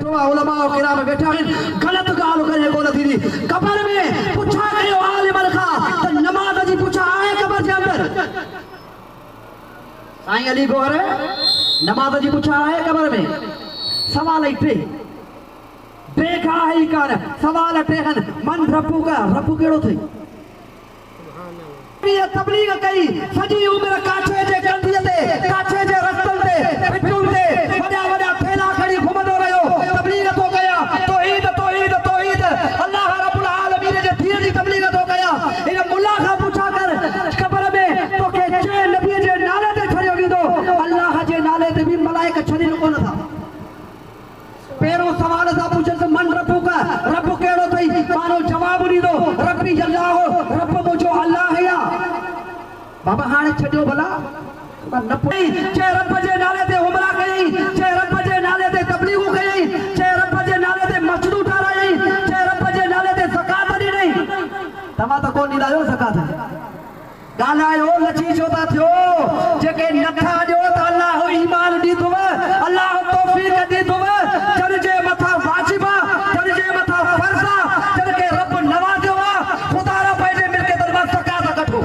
उलमा और किराम बैठा आहिनि गलत ॻाल्हि करे कोन थींदी क़बर में पुछा कयो आलिमन खां त नमाज़ जी पुछा आहे क़बर जे अंदरि साईं अली गोहर नमाज़ जी पुछा आहे क़बर में सवाल ई टे देखा ही कान सवाल टे आहिनि मन रब्बू का रब्बू कहिड़ो अथई तबलीग कई सॼी उमिरि काछे जे कंधीअ ते काछे जे रस्तनि ते पिटुनि ते वॾा वॾा थेला खणी घुमंदो रहियो तबलीग थो कया तौहीद तौहीद तौहीद अल्लाह रब्बुल आलमीन जे दीन जी तबलीग थो कया इन मुल्ला खां पुछा कर क़बर में तोखे जे नबी जे नाले ते छॾियो वेंदो अल्लाह जे नाले ते बि मलाइक छॾीनि कोन था पहिरों सवाल था पुछनि मन रब्बू का रब कहिड़ो अथई माण्हू जवाबु ॾींदो रब्बी अल्लाह रब मुंहिंजो अल्लाह या बाबा हाणे छॾियो भला न पई चे रब जे नाले ते उमरा कई चे रब जे नाले ते तबलीग कई चे रब जे नाले ते मस्जिद ठाराई चे रब जे नाले ते ज़कात ॾिनई तव्हां त कोन ॾींदा आहियो ज़कात ॻाल्हायो लची छो था थियो जेके नथा ॾियो त अल्लाह ईमान ॾींदुव अल्लाह तौफ़ीक़ ॾींदुव जन जे मथां वाजिब आहे जन जे मथां फर्ज़ आहे जन खे रब नवाज़ियो आहे ख़ुदा रा पंहिंजे मिल्कियत मां ज़कात कढो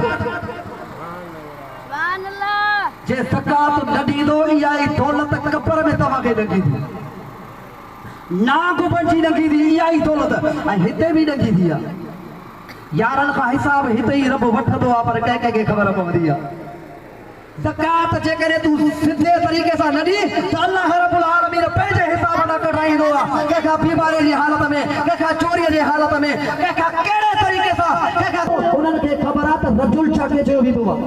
जे ज़कात न ॾींदो इहा ई दौलत क़बर में तव्हांखे लॻी थी नाग बणिजी लॻी थी इहा ई दौलत ऐं हिते बि लॻी थी आहे यारनि खां हिसाब हिते ई रब वठंदो आहे पर कंहिं कंहिंखे ख़बर पवंदी आहे ज़कात जेकॾहिं तूं सिधे तरीक़े सां न ॾी त अल्लाह रब्बुल आलमीन पंहिंजे हिसाब सां कढाईंदो आहे कंहिंखां बीमारी जी हालत में कंहिंखां चोरीअ जी हालत में कंहिंखां कहिड़े तरीक़े सां कंहिंखां उन्हनि खे ख़बर आहे त रजुल छा खे चयो वेंदो आहे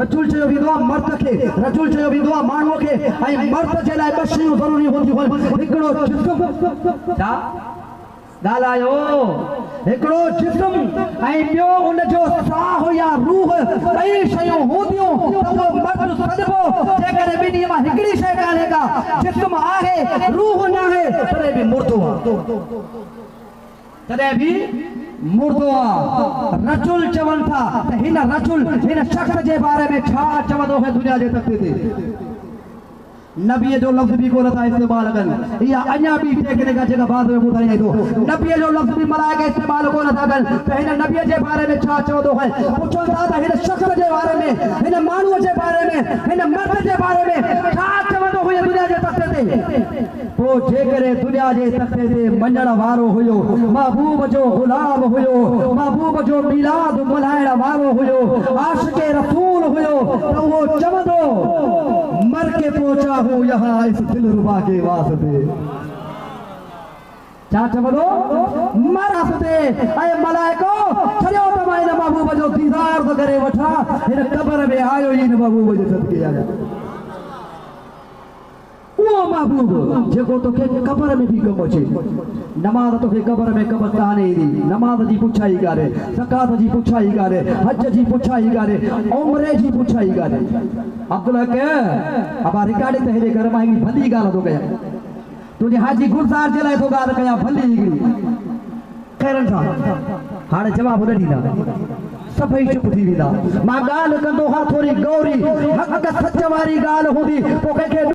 रजुल चयो वेंदो आहे मर्द खे रजुल चयो वेंदो आहे माण्हूअ खे ऐं मर्द जे लाइ ॿ शयूं ज़रूरी हूंदियूं आहिनि हिकिड़ो जिस्म छा ॻाल्हायो हिकिड़ो जिस्म ऐं ॿियो उनजो साह या रूह ॿई शयूं हूंदियूं त उहो मर्द सॾिबो जेकॾहिं ॿिन्ही मां हिकिड़ी शइ कान्हे का जिस्म आहे रूह न आहे तॾहिं बि मुर्दो आहे तॾहिं बि मुर्दो आहे रजुल चवनि था त हिन रजुल हिन शख़्स जे बारे में छा चवंदो है दुनिया जे तख़्ते ते नबीअ जो लफ़्ज़ बि कोन था इस्तेमालु कनि इहा अञा बि टेक्निक आहे जेका बाद में ॿुधाईंदो नबीअ जो लफ़्ज़ बि मलाइक इस्तेमालु कोन था कनि त हिन नबीअ जे बारे में छा चवंदो है पुछनि था त हिन शख़्स जे बारे में हिन माण्हूअ जे बारे में हिन मर्द जे बारे में छा चवंदो हुयो दुनिया जे तख़्ते ते पोइ जेकॾहिं दुनिया जे तख़्ते ते मञण वारो हुयो महबूब जो ग़ुलाम हुयो महबूब जो मिलाद मल्हाइण वारो हुयो आशिक़ रसूल हुयो त उहो चवंदो मर के पहुंचा हूं यहाँ इस दिलरुबा के वास्ते छा चवंदो मर वास्ते ऐं मलाइको छॾियो त मां हिन महबूब जो दीदार थो करे वठां हिन क़बर में आयो ई हिन महबूब जे सदके आया उहो महबूब जेको तोखे क़बर में बि कमु अचे नमाज़ तोखे क़बर में कमु कान्हे ईंदी नमाज़ जी पुछाई कान्हे ज़कात जी पुछाई कान्हे हज जी पुछाई कान्हे उम्रे जी पुछाई कान्हे अब्दुल हक अब रिकॉर्डिंग त हेॾे घर मां हिकिड़ी भली ॻाल्हि थो कयां तुंहिंजे हाजी गुलज़ार जे लाइ थो ॻाल्हि कयां भली हिकिड़ी खैरनि सां हाणे जवाबु न ॾींदा सभई चुप थी वेंदा मां ॻाल्हि कंदो हा थोरी गौरी हक़ सच वारी ॻाल्हि हूंदी पोइ कंहिंखे